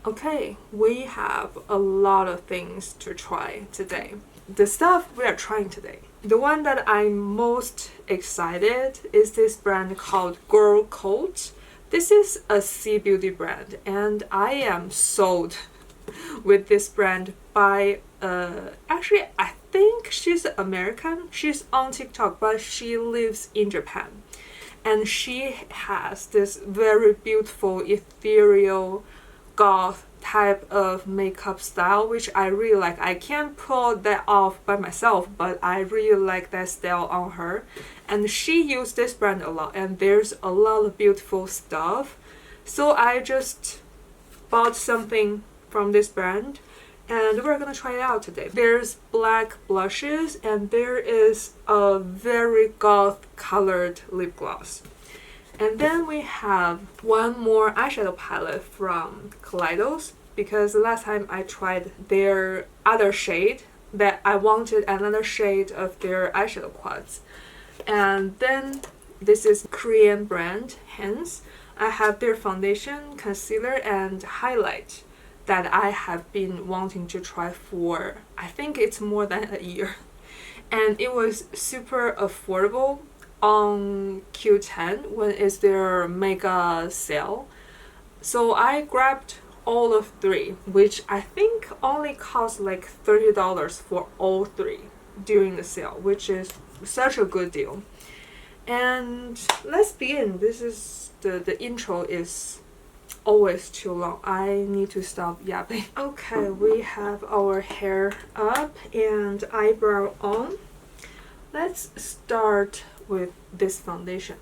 Okay, we have a lot of things to try today. The stuff we are trying today. The one that I'm most excited is this brand called Girlcult. This is a sea beauty brand and I am sold with this brand by actually I think she's American. She's on TikTok but she lives in Japan. And she has this very beautiful ethereal goth type of makeup style, which I really like. I can't pull that off by myself, but I really like that style on her. And she used this brand a lot, and there's a lot of beautiful stuff. So I just bought something from this brand, and we're gonna try it out today. There's black blushes, and there is a very goth colored lip gloss. And then we have one more eyeshadow palette from Kaleidos, because the last time I tried their other shade that I wanted another shade of their eyeshadow quads. And then this is Korean brand Hince. I have their foundation, concealer, and highlight that I have been wanting to try for I think it's more than a year. And it was super affordable on Q10 when it's their mega sale. So I grabbed all of three, which I think only cost like $30 for all three during the sale, which is such a good deal. And let's begin. This is the intro is always too long. I need to stop yapping. Okay, we have our hair up and eyebrow on. Let's start with this foundation.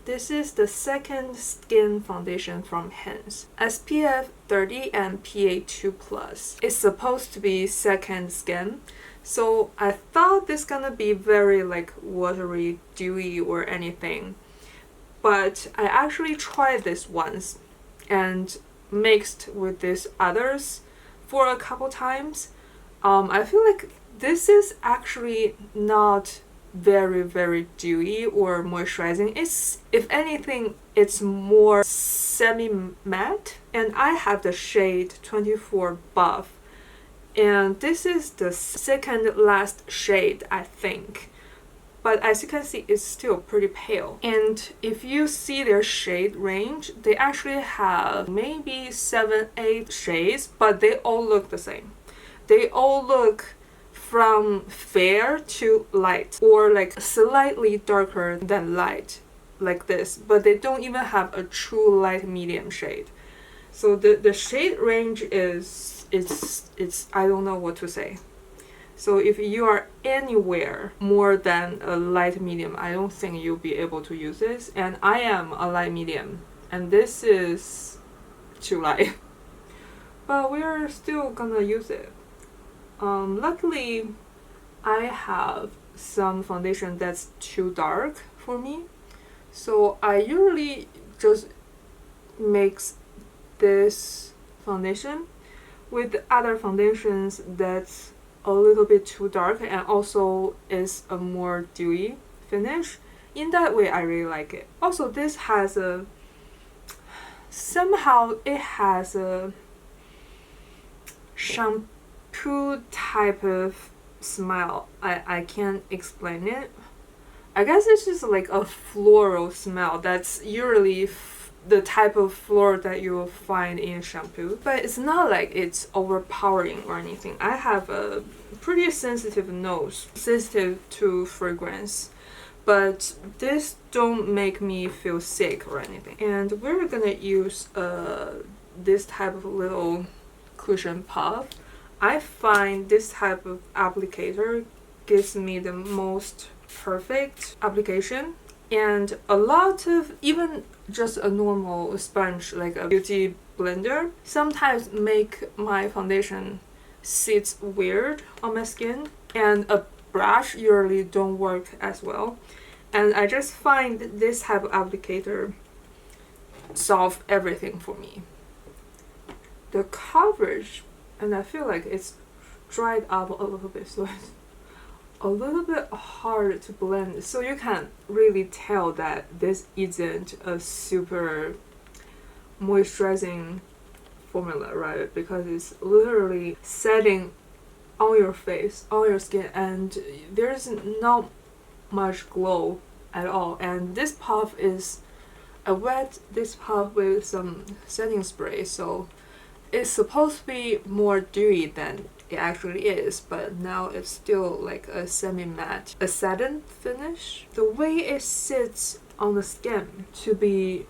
This is the second skin foundation from Hince. SPF 30 and PA2+. It's supposed to be second skin, so I thought this gonna be very like watery, dewy or anything. But I actually tried this once and mixed with these others for a couple times. I feel like this is actually not very dewy or moisturizing. It's, if anything, it's more semi-matte. And I have the shade 24 Buff, and this is the second last shade I think, but as you can see it's still pretty pale. And if you see their shade range, they actually have maybe 7-8 shades, but they all look the same. They all look from fair to light, or like slightly darker than light, like this, but they don't even have a true light medium shade. So the shade range is it's I don't know what to say. So if you are anywhere more than a light medium, I don't think you'll be able to use this. And I am a light medium and this is too light, but we are still gonna use it. Luckily, I have some foundation that's too dark for me, so I usually just mix this foundation with other foundations that's a little bit too dark and also is a more dewy finish. In that way, I really like it. Also, this has a somehow it has a shampoo type of smell. I can't explain it. I guess it's just like a floral smell that's usually the type of floral that you will find in shampoo, but it's not like it's overpowering or anything. I have a pretty sensitive nose, sensitive to fragrance, but this don't make me feel sick or anything. And we're gonna use this type of little cushion puff. I find this type of applicator gives me the most perfect application, and a lot of, even just a normal sponge like a beauty blender sometimes make my foundation sits weird on my skin, and a brush usually don't work as well. And I just find this type of applicator solve everything for me. The coverage, and I feel like it's dried up a little bit, so it's a little bit hard to blend, so you can really tell that this isn't a super moisturizing formula, right? Because it's literally setting on your face, on your skin, and there's not much glow at all. And this puff is I wet this puff with some setting spray, so it's supposed to be more dewy than it actually is, but now it's still like a semi-matte, a satin finish. The way it sits on the skin to be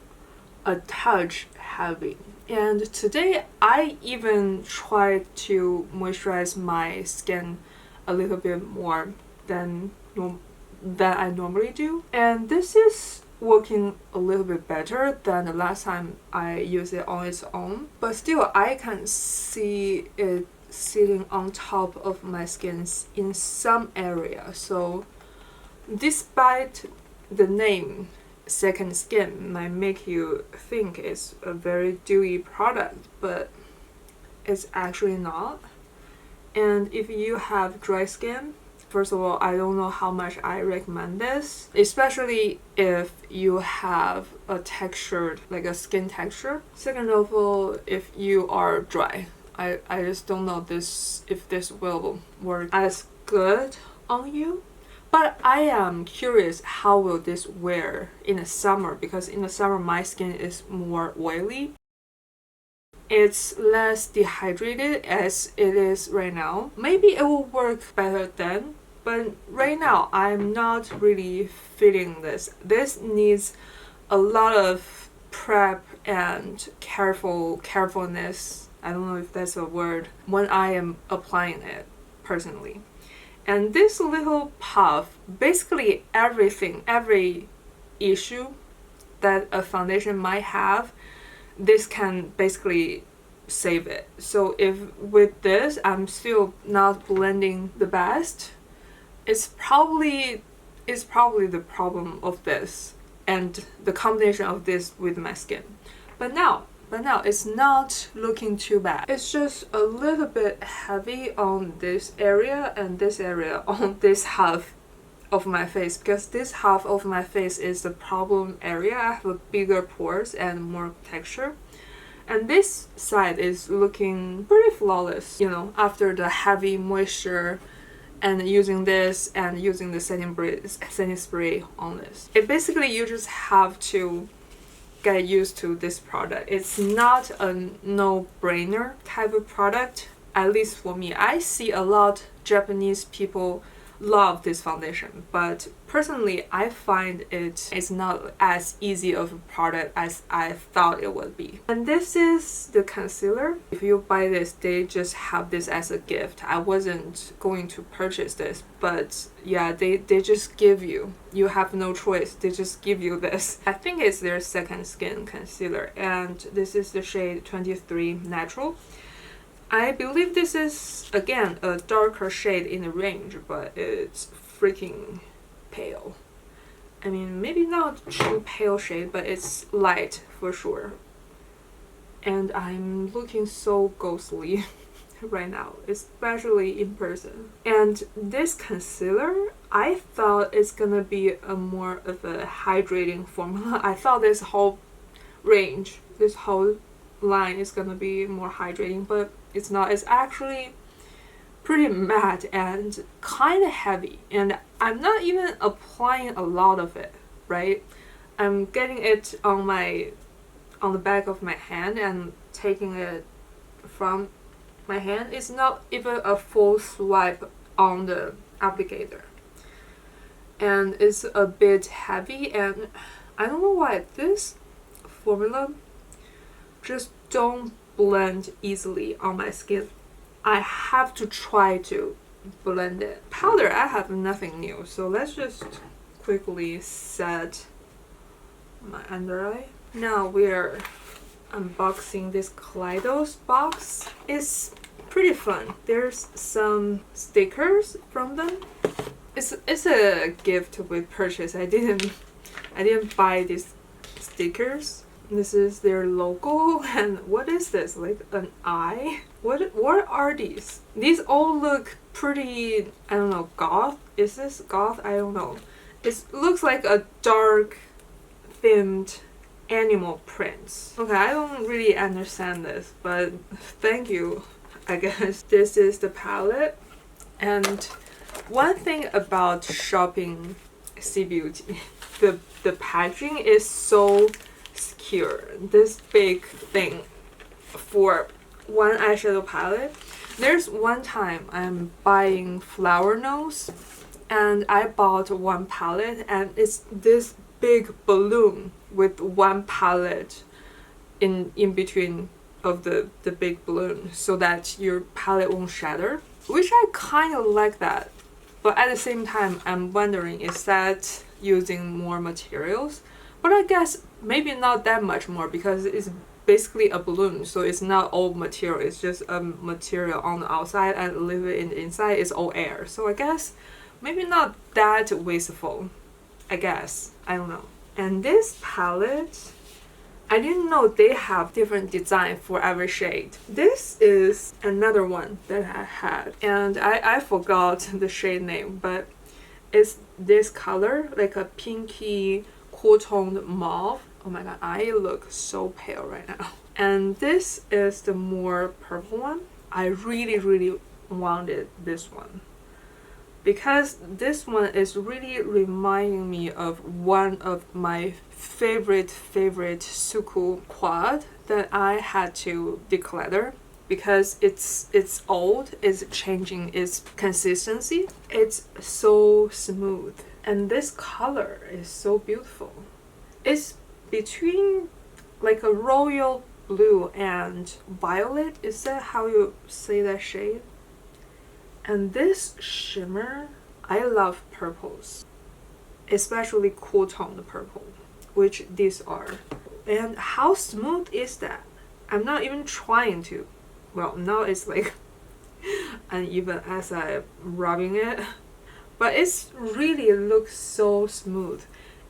a touch heavy. And today I even tried to moisturize my skin a little bit more than I normally do, and this is working a little bit better than the last time I used it on its own, but still I can see it sitting on top of my skin in some area. So despite the name second skin might make you think it's a very dewy product, but it's actually not. And if you have dry skin, first of all, I don't know how much I recommend this, especially if you have a textured, like a skin texture. Second of all, if you are dry, I just don't know if this will work as good on you. But I am curious how will this wear in the summer, because in the summer my skin is more oily. It's less dehydrated as it is right now. Maybe it will work better then, but right now I'm not really feeling this. This needs a lot of prep and carefulness. I don't know if that's a word when I am applying it personally. And this little puff, basically every issue that a foundation might have, this can basically save it. So if with this I'm still not blending the best, it's probably the problem of this and the combination of this with my skin. But now it's not looking too bad. It's just a little bit heavy on this area and this area on this half of my face, because this half of my face is the problem area. I have a bigger pores and more texture, and this side is looking pretty flawless, you know, after the heavy moisture and using this and using the setting spray on this. It basically, you just have to get used to this product. It's not a no-brainer type of product, at least for me. I see a lot Japanese people love this foundation, but personally I find it's not as easy of a product as I thought it would be. And this is the concealer. If you buy this, they just have this as a gift. I wasn't going to purchase this, but yeah, they just give you have no choice. They just give you this. I think it's their second skin concealer, and this is the shade 23 Natural. I believe this is, again, a darker shade in the range, but it's freaking pale. I mean, maybe not true pale shade, but it's light for sure. And I'm looking so ghostly right now, especially in person. And this concealer, I thought it's gonna be a more of a hydrating formula. I thought this whole range, this whole line is gonna be more hydrating, but it's not. It's actually pretty matte and kind of heavy, and I'm not even applying a lot of it, right? I'm getting it on the back of my hand and taking it from my hand. It's not even a full swipe on the applicator, and it's a bit heavy, and I don't know why this formula just don't blend easily on my skin. I have to try to blend it. Powder, I have nothing new, so let's just quickly set my under eye. Now we're unboxing this Kaleidos box. It's pretty fun. There's some stickers from them. It's a gift with purchase. I didn't buy these stickers. This is their logo, and what is this? Like an eye? What are these? These all look pretty, I don't know, goth? Is this goth? I don't know. It looks like a dark themed animal prints. Okay, I don't really understand this, but thank you, I guess. This is the palette. And one thing about shopping C Beauty, the packaging is so secure. This big thing for one eyeshadow palette. There's one time I'm buying Flower Nose and I bought one palette and it's this big balloon with one palette in between of the big balloon so that your palette won't shatter, which I kind of like that. But at the same time, I'm wondering, is that using more materials? But I guess maybe not that much more because it's basically a balloon, so it's not all material, it's just a material on the outside and a little bit in the inside is all air. So I guess maybe not that wasteful, I guess. I don't know. And this palette, I didn't know they have different design for every shade. This is another one that I had, and I forgot the shade name, but it's this color, like a pinky cool toned mauve. Oh my god, I look so pale right now. And this is the more purple one. I really wanted this one because this one is really reminding me of one of my favorite SUQQU quad that I had to declutter because it's old, it's changing its consistency. It's so smooth and this color is so beautiful. It's between like a royal blue and violet. Is that how you say that shade? And this shimmer, I love purples, especially cool toned purple, which these are. And how smooth is that? I'm not even trying to. Well, now it's like uneven as I'm rubbing it, but it's really looks so smooth.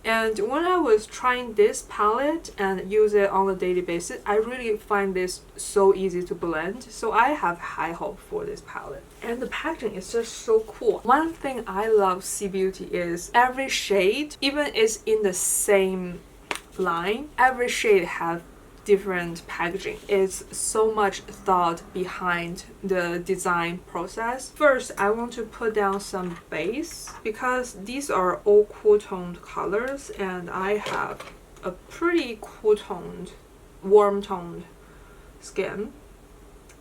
And when I was trying this palette and use it on a daily basis, I really find this so easy to blend. So I have high hope for this palette. And the packaging is just so cool. One thing I love C Beauty is every shade, even it's in the same line, every shade have different packaging. It's so much thought behind the design process. First, I want to put down some base because these are all cool toned colors and I have a pretty cool toned, warm toned skin.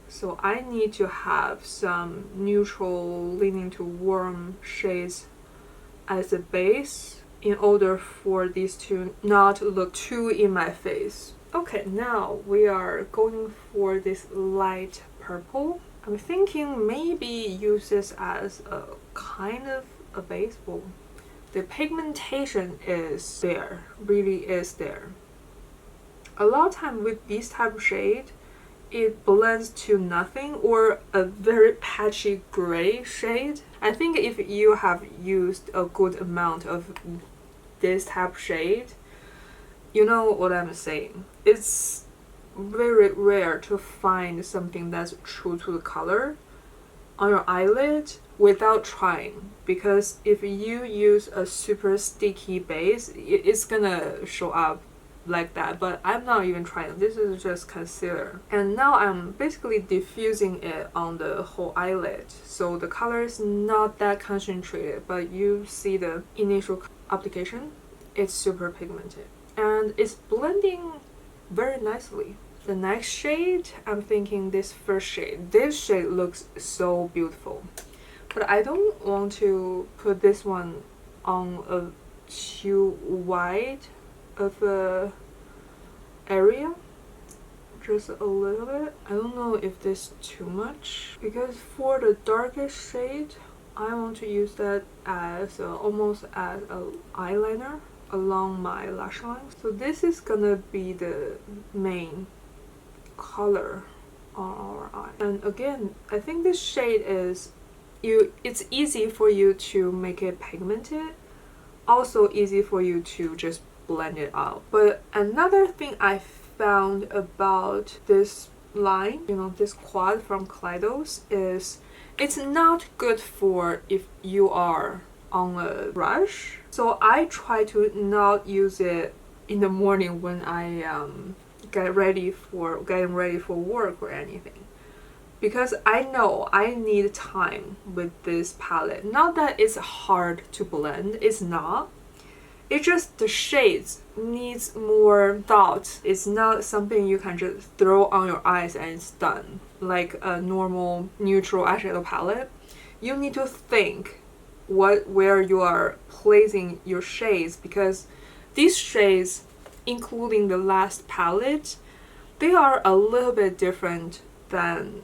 So I need to have some neutral leaning to warm shades as a base in order for these to not look too in my face. Okay, now we are going for this light purple. I'm thinking maybe use this as a kind of a base. Well, the pigmentation is there, really is there. A lot of time with this type of shade, it blends to nothing or a very patchy gray shade. I think if you have used a good amount of this type of shade, you know what I'm saying. It's very rare to find something that's true to the color on your eyelid without trying, because if you use a super sticky base, it's gonna show up like that. But I'm not even trying. This is just concealer, and now I'm basically diffusing it on the whole eyelid, so the color is not that concentrated, but you see the initial application, it's super pigmented and it's blending very nicely. The next shade, I'm thinking this first shade. This shade looks so beautiful, but I don't want to put this one on a too wide of a area, just a little bit. I don't know if this is too much, because for the darkest shade I want to use that as almost as an eyeliner along my lash line. So this is gonna be the main color on our eye. And again, I think this shade is it's easy for you to make it pigmented, also easy for you to just blend it out. But another thing I found about this line, you know, this quad from Kaleidos, is it's not good for if you are on a brush. So I try to not use it in the morning when I getting ready for work or anything, because I know I need time with this palette. Not that it's hard to blend, it's not. It's just the shades needs more thought. It's not something you can just throw on your eyes and it's done. Like a normal neutral eyeshadow palette, you need to think where you are placing your shades, because these shades, including the last palette, they are a little bit different than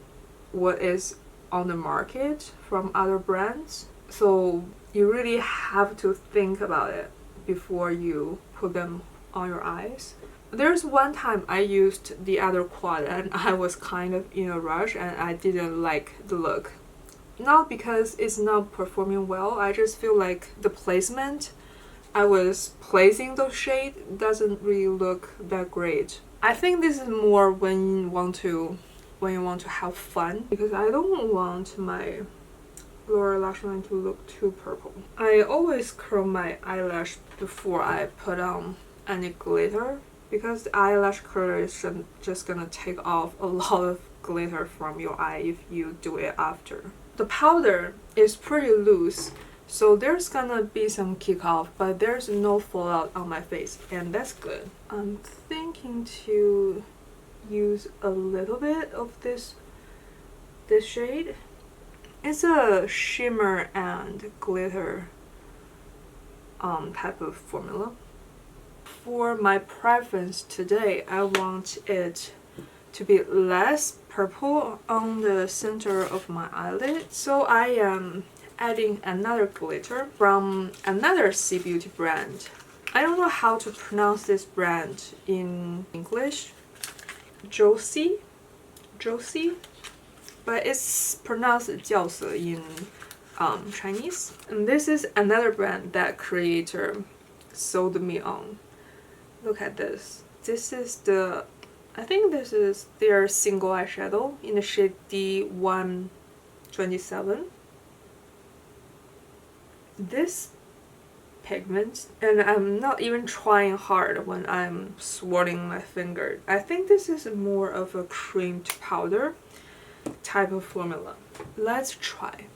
what is on the market from other brands. So you really have to think about it before you put them on your eyes. There's one time I used the other quad and I was kind of in a rush and I didn't like the look. Not because it's not performing well, I just feel like the placement I was placing those shades doesn't really look that great. I think this is more when you want to have fun, because I don't want my lower lash line to look too purple. I always curl my eyelash before I put on any glitter, because the eyelash curler is just gonna take off a lot of glitter from your eye if you do it after. The powder is pretty loose, so there's gonna be some kick off, but there's no fallout on my face, and that's good. I'm thinking to use a little bit of this shade. It's a shimmer and glitter type of formula. For my preference today, I want it to be less purple on the center of my eyelid. So I am adding another glitter from another C Beauty brand. I don't know how to pronounce this brand in English. Jocyee, but it's pronounced Jocyee in Chinese. And this is another brand that creator sold me on. Look at this. This is I think this is their single eyeshadow in the shade D127. This pigment, and I'm not even trying hard when I'm swirling my finger. I think this is more of a cream to powder type of formula. Let's try.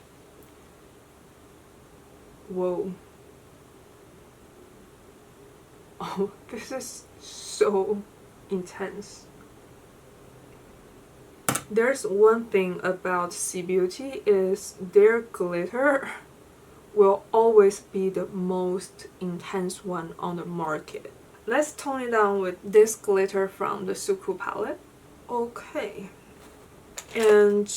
Whoa. Oh, this is so intense. There's one thing about C Beauty is their glitter will always be the most intense one on the market. Let's tone it down with this glitter from the SUQQU palette. Okay. And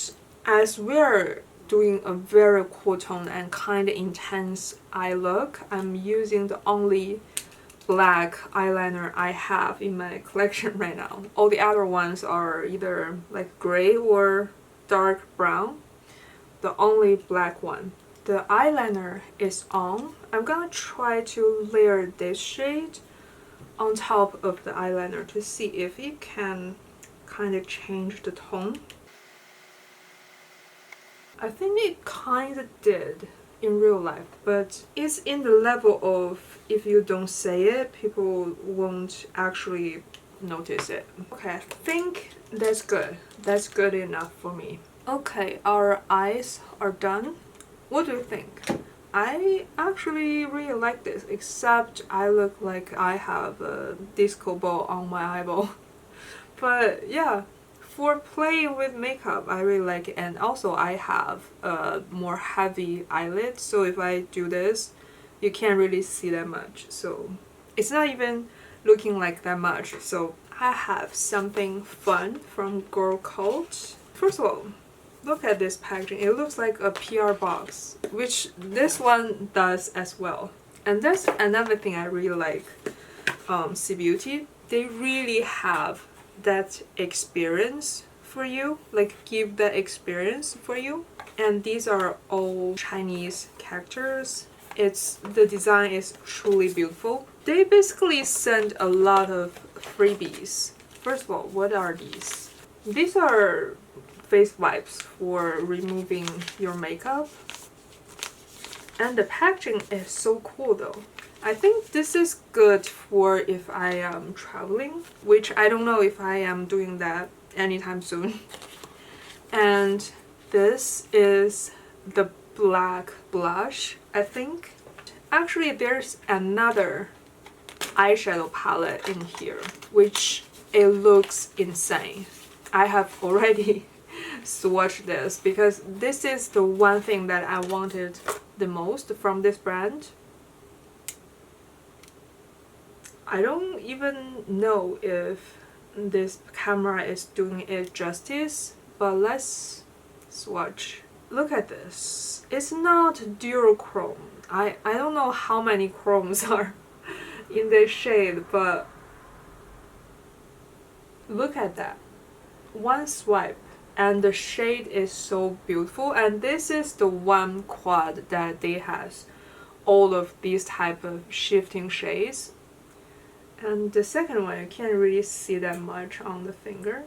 as we're doing a very cool tone and kind of intense eye look, I'm using the only black eyeliner I have in my collection right now. All the other ones are either like gray or dark brown. The only black one. The eyeliner is on. I'm gonna try to layer this shade on top of the eyeliner to see if it can kind of change the tone. I think it kind of did in real life, but it's in the level of if you don't say it, people won't actually notice it. Okay, I think that's good. That's good enough for me. Okay, our eyes are done. What do you think? I actually really like this, except I look like I have a disco ball on my eyeball. But yeah, for playing with makeup, I really like it. And also I have a more heavy eyelid, so if I do this, you can't really see that much. So it's not even looking like that much. So I have something fun from Girlcult. First of all, look at this packaging. It looks like a PR box, which this one does as well. And that's another thing I really like. C Beauty, they really have that experience for you, like give that experience for you. And these are all Chinese characters. The design is truly beautiful. They basically send a lot of freebies. First of all, what are these? These are face wipes for removing your makeup. And the packaging is so cool though. I think this is good for if I am traveling, which I don't know if I am doing that anytime soon. And this is the black blush, I think. Actually, there's another eyeshadow palette in here, which it looks insane. I have already swatched this because this is the one thing that I wanted the most from this brand. I don't even know if this camera is doing it justice, but let's swatch. Look at this. It's not dual chrome. I don't know how many chromes are in this shade, but look at that. One swipe and the shade is so beautiful, and this is the one quad that they has all of these type of shifting shades. And the second one, you can't really see that much on the finger.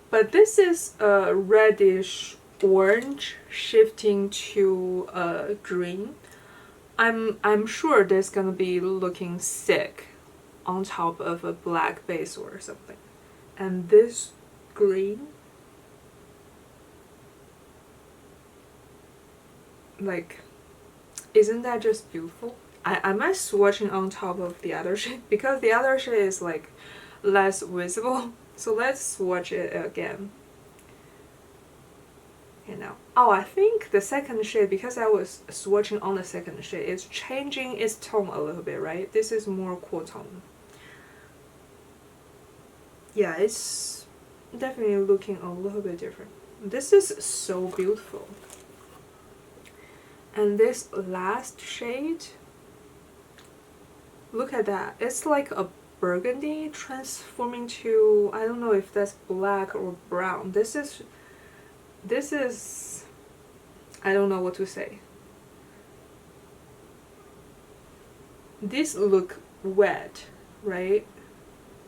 But this is a reddish orange shifting to green. I'm sure this gonna be looking sick on top of a black base or something. And this green, like, isn't that just beautiful? I might swatching on top of the other shade because the other shade is like less visible. So let's swatch it again. Okay, now. Oh, I think the second shade, because I was swatching on the second shade, it's changing its tone a little bit, right? This is more cool tone. Yeah, it's definitely looking a little bit different. This is so beautiful. And this last shade, look at that. It's like a burgundy transforming to, I don't know if that's black or brown. This is I don't know what to say. These look wet, right?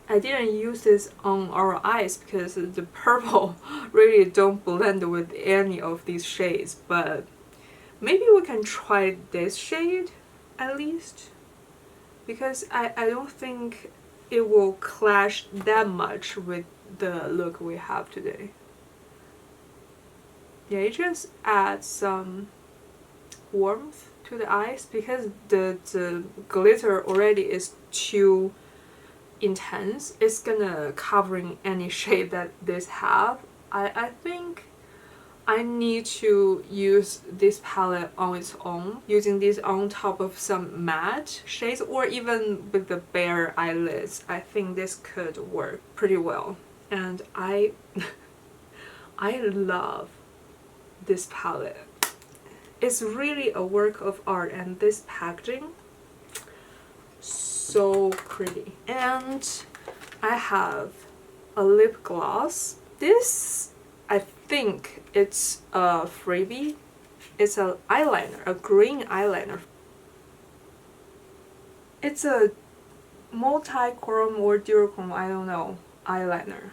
I didn't use this on our eyes because the purple really don't blend with any of these shades, but maybe we can try this shade at least, because I don't think it will clash that much with the look we have today. Yeah, it just adds some warmth to the eyes because the glitter already is too intense. It's gonna covering any shade that this have. I think I need to use this palette on its own, using this on top of some matte shades or even with the bare eyelids. I think this could work pretty well. And I love this palette. It's really a work of art, and this packaging, so pretty. And I have a lip gloss. This, I think it's a freebie. It's an eyeliner, a green eyeliner. It's a multi-chrome or duochrome, I don't know, eyeliner.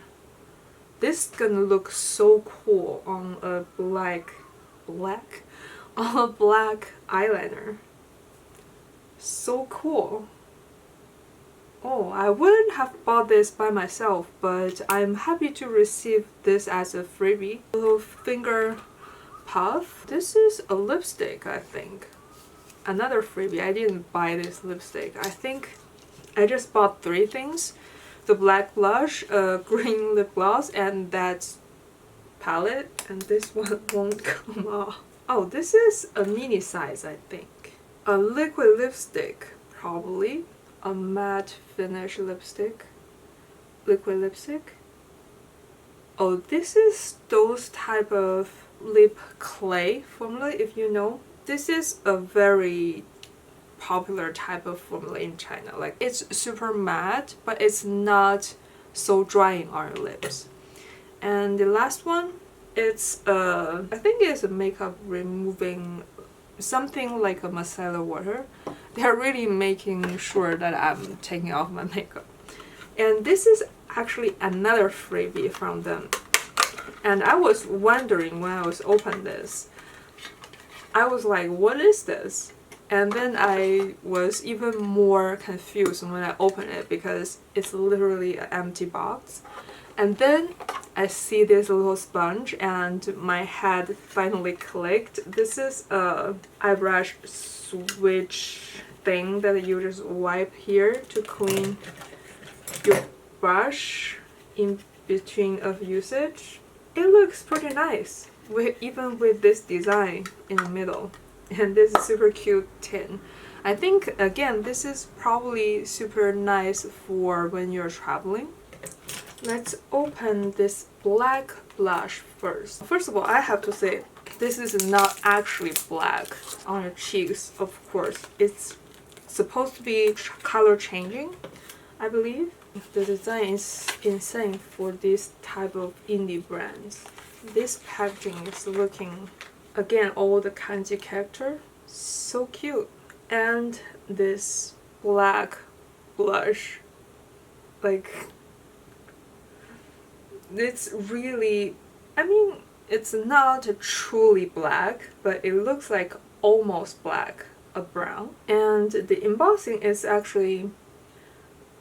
This is gonna look so cool on a black eyeliner. So cool. Oh, I wouldn't have bought this by myself, but I'm happy to receive this as a freebie. A little finger puff. This is a lipstick, I think. Another freebie. I didn't buy this lipstick. I think I just bought 3 things. The black blush, green lip gloss, and that palette. And this one won't come off. Oh, this is a mini size, I think. A liquid lipstick, probably. A matte finish lipstick. Liquid lipstick. Oh, this is those type of lip clay formula, if you know. This is a very popular type of formula in China. Like, it's super matte, but it's not so drying on your lips. And the last one, it's I think it's a makeup removing, something like a micellar water. They're really making sure that I'm taking off my makeup. And this is actually another freebie from them. And I was wondering when I was opening this, I was like, what is this? And then I was even more confused when I opened it because it's literally an empty box. And then I see this little sponge and my head finally clicked. This is a eyebrush switch thing that you just wipe here to clean your brush in between of usage. It looks pretty nice, even with this design in the middle. And this super cute tin. I think, again, this is probably super nice for when you're traveling. Let's open this black blush first. First of all, I have to say, this is not actually black on your cheeks, of course. It's supposed to be color changing, I believe. The design is insane for this type of indie brands. This packaging is looking, again, all the kanji character, so cute. And this black blush, like, it's really, I mean, it's not truly black, but it looks like almost black, a brown. And the embossing is actually,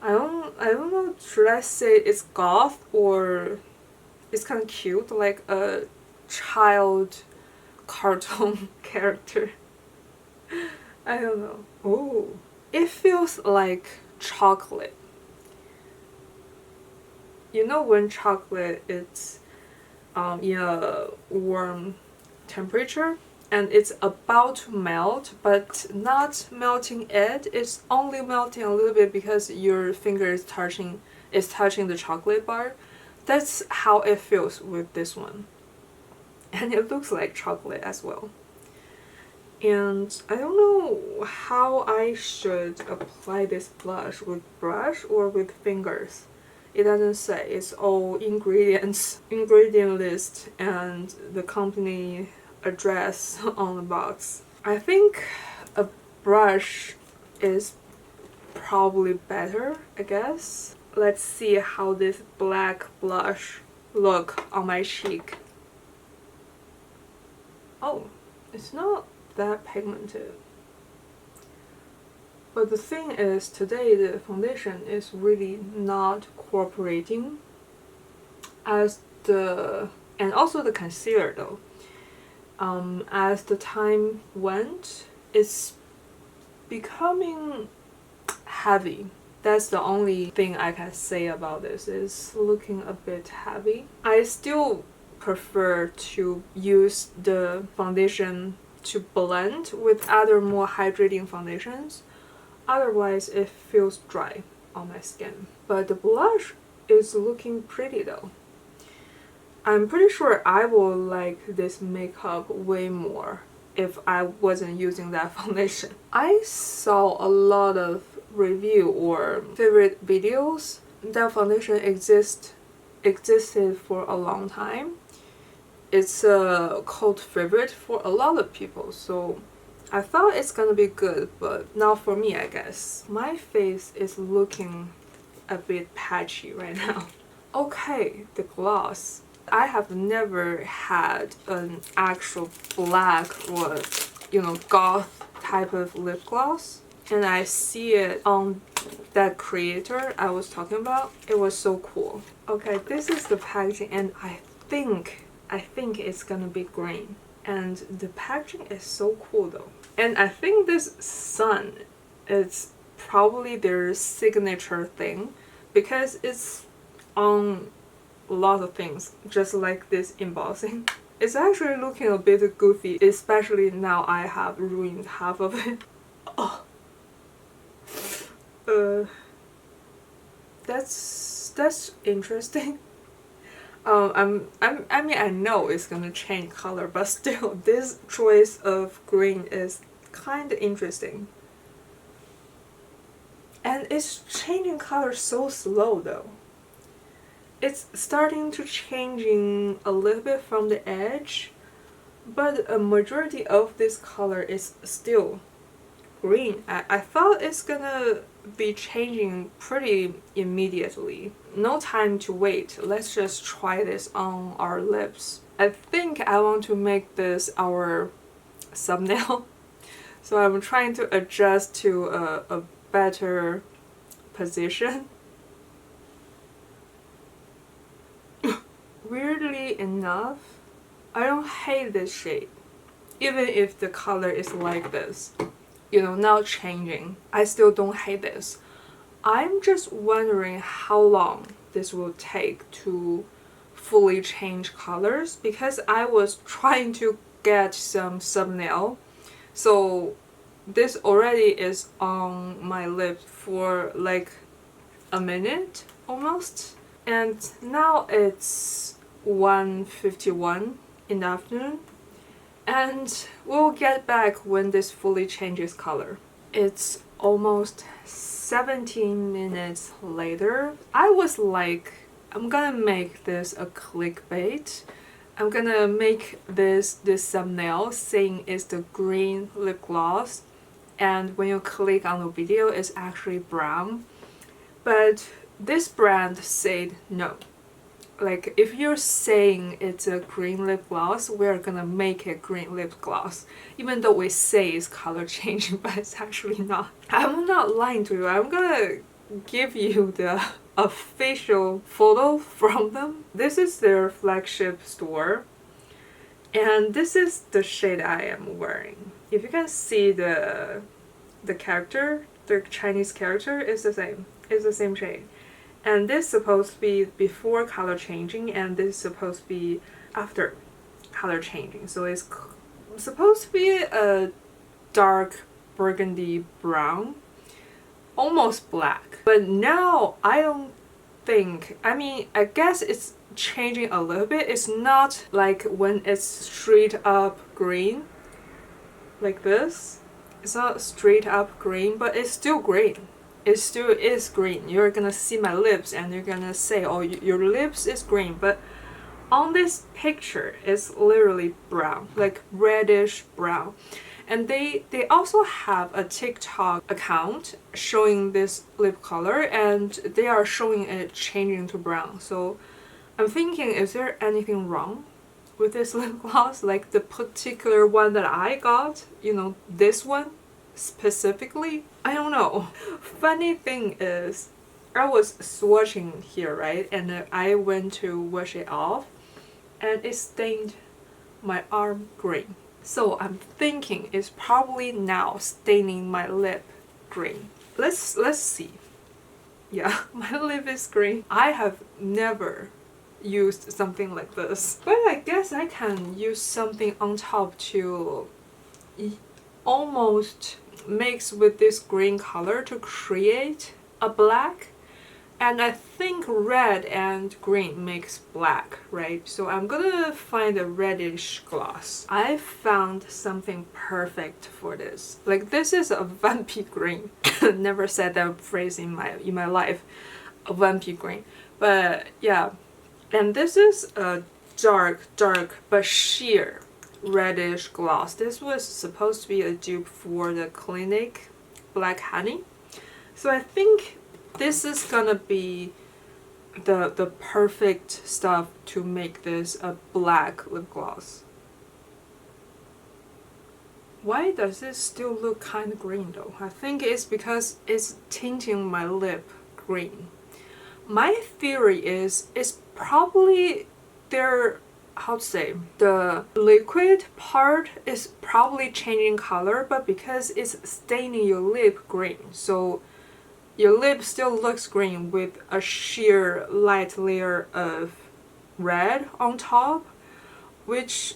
I don't know, should I say it's goth or it's kind of cute, like a child cartoon character. I don't know. Oh, it feels like chocolate. You know when chocolate is in a warm temperature and it's about to melt, but not melting it. It's only melting a little bit because your finger is touching the chocolate bar. That's how it feels with this one. And it looks like chocolate as well. And I don't know how I should apply this blush, with brush or with fingers. It doesn't say. It's all ingredients, ingredient list, and the company address on the box. I think a brush is probably better, I guess. Let's see how this black blush look on my cheek. Oh, it's not that pigmented. But the thing is, today the foundation is really not cooperating as the, and also the concealer though. As the time went, it's becoming heavy. That's the only thing I can say about this, is looking a bit heavy. I still prefer to use the foundation to blend with other more hydrating foundations. Otherwise, it feels dry on my skin. But the blush is looking pretty though. I'm pretty sure I will like this makeup way more if I wasn't using that foundation. I saw a lot of review or favorite videos. That foundation existed for a long time. It's a cult favorite for a lot of people, so I thought it's gonna be good, but not for me, I guess. My face is looking a bit patchy right now. Okay, the gloss. I have never had an actual black or, you know, goth type of lip gloss. And I see it on that creator I was talking about. It was so cool. Okay, this is the packaging, and I think it's gonna be green. And the packaging is so cool though. And I think this sun is probably their signature thing because it's on a lot of things, just like this embossing. It's actually looking a bit goofy, especially now I have ruined half of it. Oh. That's interesting. I mean, I know it's gonna change color, but still, this choice of green is kind of interesting. And it's changing color so slow though. It's starting to changing a little bit from the edge, but a majority of this color is still green. I thought it's gonna be changing pretty immediately. No time to wait. Let's just try this on our lips. I think I want to make this our thumbnail. So I'm trying to adjust to a better position. Weirdly enough, I don't hate this shade. Even if the color is like this, you know, not changing, I still don't hate this. I'm just wondering how long this will take to fully change colors, because I was trying to get some thumbnail. So this already is on my lips for like a minute almost, and now it's 1:51 in the afternoon, and we'll get back when this fully changes color. It's almost 17 minutes later. I was like, I'm gonna make this a clickbait. I'm gonna make this thumbnail saying it's the green lip gloss, and when you click on the video it's actually brown. But this brand said no. Like, if you're saying it's a green lip gloss, we're gonna make it green lip gloss. Even though we say it's color changing, but it's actually not. I'm not lying to you. I'm gonna give you the official photo from them. This is their flagship store, and this is the shade I am wearing. If you can see the character, the Chinese character is the same. It's the same shade. And this is supposed to be before color changing, and this is supposed to be after color changing. So it's supposed to be a dark burgundy brown, almost black. But now I don't think, I mean, I guess it's changing a little bit. It's not like when it's straight up green like this. It's not straight up green, but it's still green. It still is green. You're gonna see my lips and you're gonna say, oh, your lips is green, but on this picture it's literally brown, like reddish brown. And they also have a TikTok account showing this lip color, and they are showing it changing to brown. So I'm thinking, is there anything wrong with this lip gloss? Like the particular one that I got, you know, this one specifically? I don't know. Funny thing is, I was swatching here, right? And I went to wash it off, and it stained my arm green. So I'm thinking it's probably now staining my lip green. Let's see. Yeah, my lip is green. I have never used something like this, but I guess I can use something on top to almost mix with this green color to create a black. And I think red and green makes black, right? So I'm gonna find a reddish gloss. I found something perfect for this. Like, this is a vampy green. Never said that phrase in my life, a vampy green. But yeah, and this is a dark but sheer reddish gloss. This was supposed to be a dupe for the Clinique Black Honey. So I think this is gonna be the perfect stuff to make this a black lip gloss. Why does it still look kind of green though? I think it's because it's tinting my lip green. My theory is it's probably their, how to say, the liquid part is probably changing color, but because it's staining your lip green, so your lip still looks green with a sheer light layer of red on top, which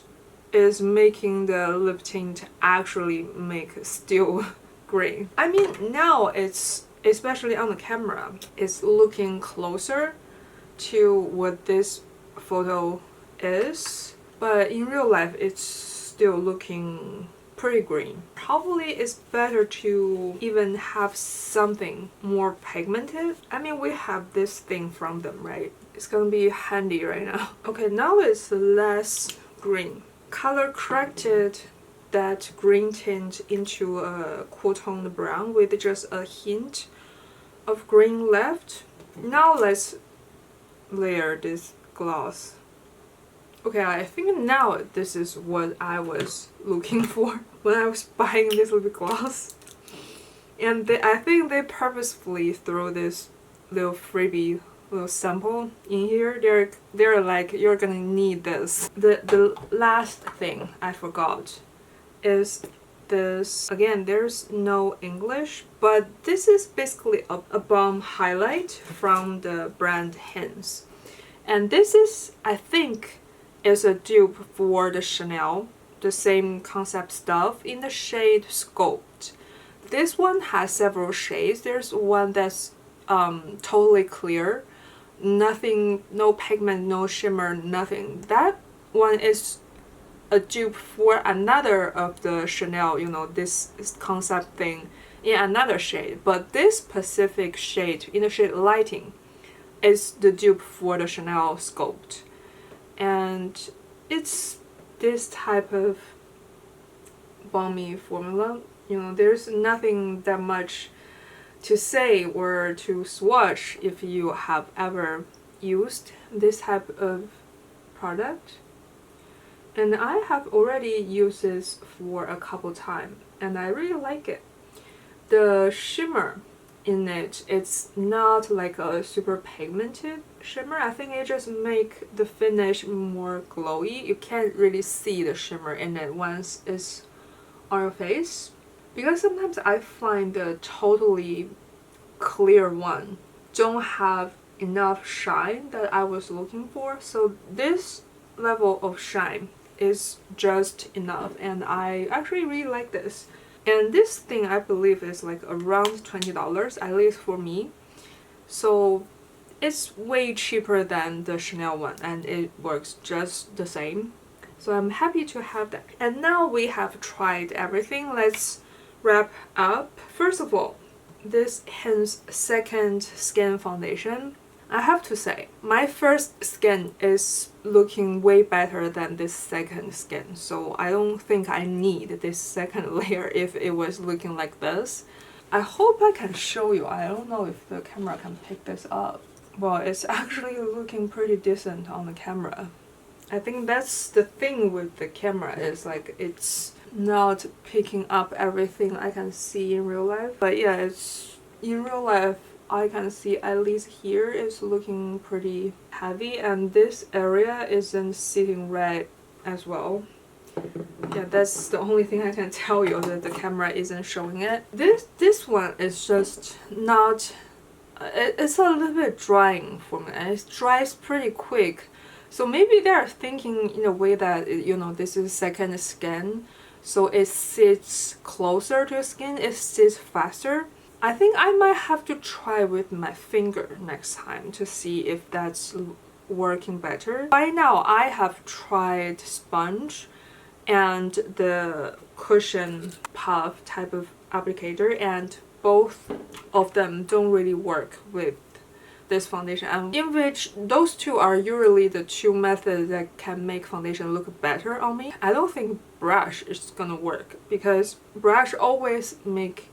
is making the lip tint actually make still green. I mean, now it's, especially on the camera, it's looking closer to what this photo is, but in real life it's still looking pretty green. Probably it's better to even have something more pigmented. I mean, we have this thing from them, right? It's gonna be handy right now. Okay, now it's less green. Color corrected that green tint into a cool tone brown with just a hint of green left. Now let's layer this gloss. Okay, I think now this is what I was looking for when I was buying this lip gloss. And I think they purposefully throw this little freebie, little sample in here. They're like, you're gonna need this. The last thing I forgot is this. Again, there's no English, but this is basically a balm highlight from the brand Hince. And this is, I think, is a dupe for the Chanel, the same concept stuff in the shade Sculpt. This one has several shades. There's one that's totally clear, nothing, no pigment, no shimmer, nothing. That one is a dupe for another of the Chanel, you know, this concept thing in another shade. But this specific shade, in the shade Lighting, is the dupe for the Chanel Sculpt. And it's this type of balmy formula. You know, there's nothing that much to say or to swatch if you have ever used this type of product. And I have already used this for a couple times and I really like it. The shimmer in it, it's not like a super pigmented shimmer. I think it just make the finish more glowy. You can't really see the shimmer in it once it's on your face, because sometimes I find the totally clear one don't have enough shine that I was looking for. So this level of shine is just enough, and I actually really like this. And this thing I believe is like around $20, at least for me. So it's way cheaper than the Chanel one and it works just the same. So I'm happy to have that. And now we have tried everything. Let's wrap up. First of all, this Hince second skin foundation. I have to say, my first skin is looking way better than this second skin, so I don't think I need this second layer if it was looking like this. I hope I can show you. I don't know if the camera can pick this up. Well, it's actually looking pretty decent on the camera. I think that's the thing with the camera, is like it's not picking up everything I can see in real life. But yeah, it's in real life I can see at least here is looking pretty heavy, and this area isn't sitting right as well. Yeah, that's the only thing I can tell you, that the camera isn't showing it. This one is just not, it's a little bit drying for me, and it dries pretty quick. So maybe they're thinking in a way that, you know, this is second skin, so it sits closer to your skin, it sits faster. I think I might have to try with my finger next time to see if that's working better. By now, I have tried sponge and the cushion puff type of applicator, and both of them don't really work with this foundation, and in which those two are usually the two methods that can make foundation look better on me. I don't think brush is gonna work, because brush always make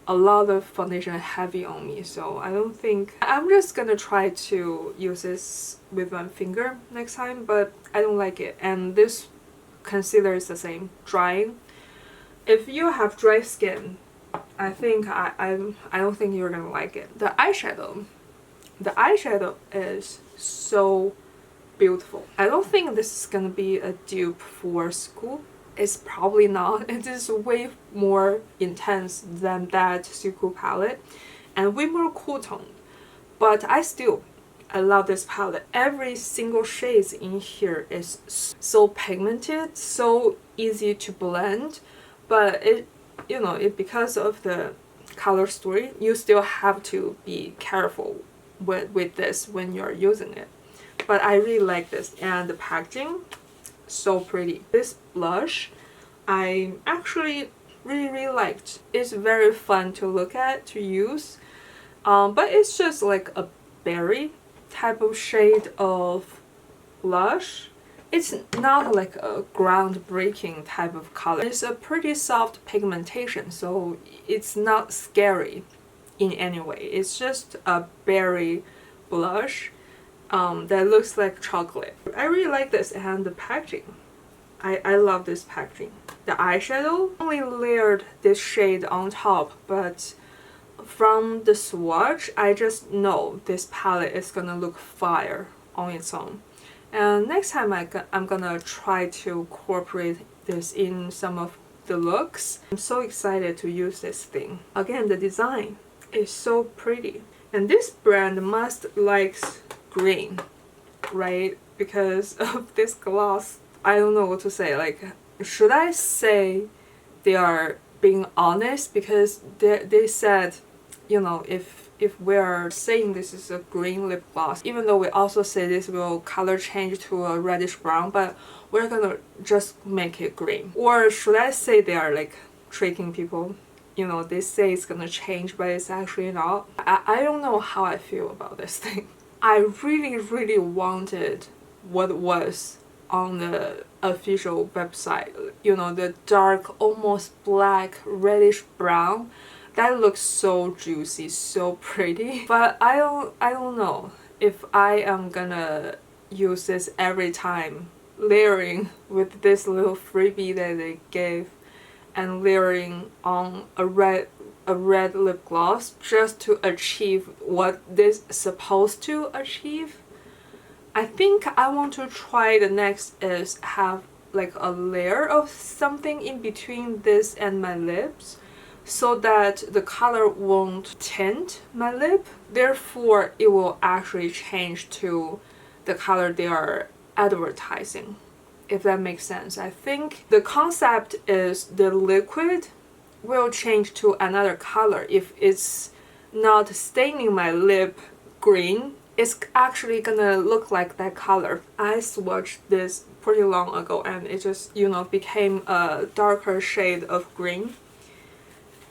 a lot of foundation heavy on me, so I don't think. I'm just gonna try to use this with my finger next time, but I don't like it. And this concealer is the same, drying. If you have dry skin, I think I don't think you're gonna like it. The eyeshadow is so beautiful. I don't think this is gonna be a dupe for SUQQU. It's probably not. It is way more intense than that SUQQU palette and way more cool toned. But I love this palette. Every single shade in here is so pigmented, so easy to blend. But it, you know, because of the color story, you still have to be careful with this when you're using it. But I really like this, and the packaging, so pretty. This blush I actually really liked. It's very fun to look at, to use, but it's just like a berry type of shade of blush. It's not like a groundbreaking type of color. It's a pretty soft pigmentation, so it's not scary in any way. It's just a berry blush. that looks like chocolate. I really like this, and the packaging. I love this packaging. The eyeshadow only layered this shade on top, but from the swatch, I just know this palette is gonna look fire on its own. And next time I'm gonna try to incorporate this in some of the looks. I'm so excited to use this thing. Again, the design is so pretty. And this brand must likes green, right? Because of this gloss. I don't know what to say. Like, should I say they are being honest? Because they said, you know, if we're saying this is a green lip gloss, even though we also say this will color change to a reddish brown, but we're gonna just make it green. Or should I say they are like tricking people? You know, they say it's gonna change, but it's actually not. I don't know how I feel about this thing. I really wanted what was on the official website, you know, the dark, almost black, reddish brown. That looks so juicy, so pretty. But I don't know if I am gonna use this every time, layering with this little freebie that they gave and layering on a red lip gloss just to achieve what this is supposed to achieve. I think I want to try the next is have like a layer of something in between this and my lips, so that the color won't tint my lip. Therefore, it will actually change to the color they are advertising, if that makes sense. I think the concept is the liquid will change to another color. If it's not staining my lip green, it's actually gonna look like that color. I swatched this pretty long ago and it just, you know, became a darker shade of green.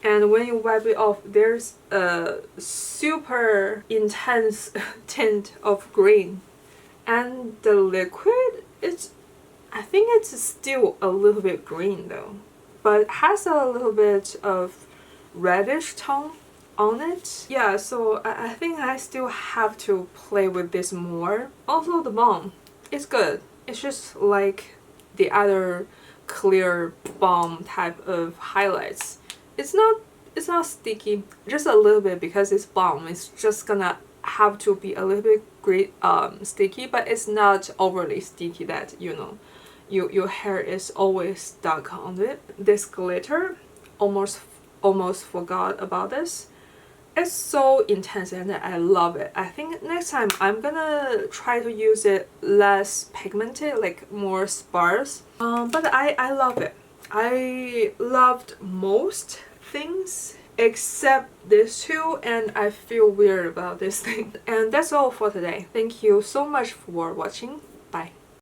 And when you wipe it off, there's a super intense tint of green. And the liquid, I think it's still a little bit green though, but it has a little bit of reddish tone on it. Yeah, so I think I still have to play with this more. Also, the balm, it's good. It's just like the other clear balm type of highlights. It's not sticky, just a little bit, because it's balm. It's just gonna have to be a little bit sticky, but it's not overly sticky that, you know, your hair is always stuck on it. This glitter, almost forgot about this. It's so intense and I love it. I think next time I'm gonna try to use it less pigmented, like more sparse. But I love it. I loved most things except this two, and I feel weird about this thing. And that's all for today. Thank you so much for watching.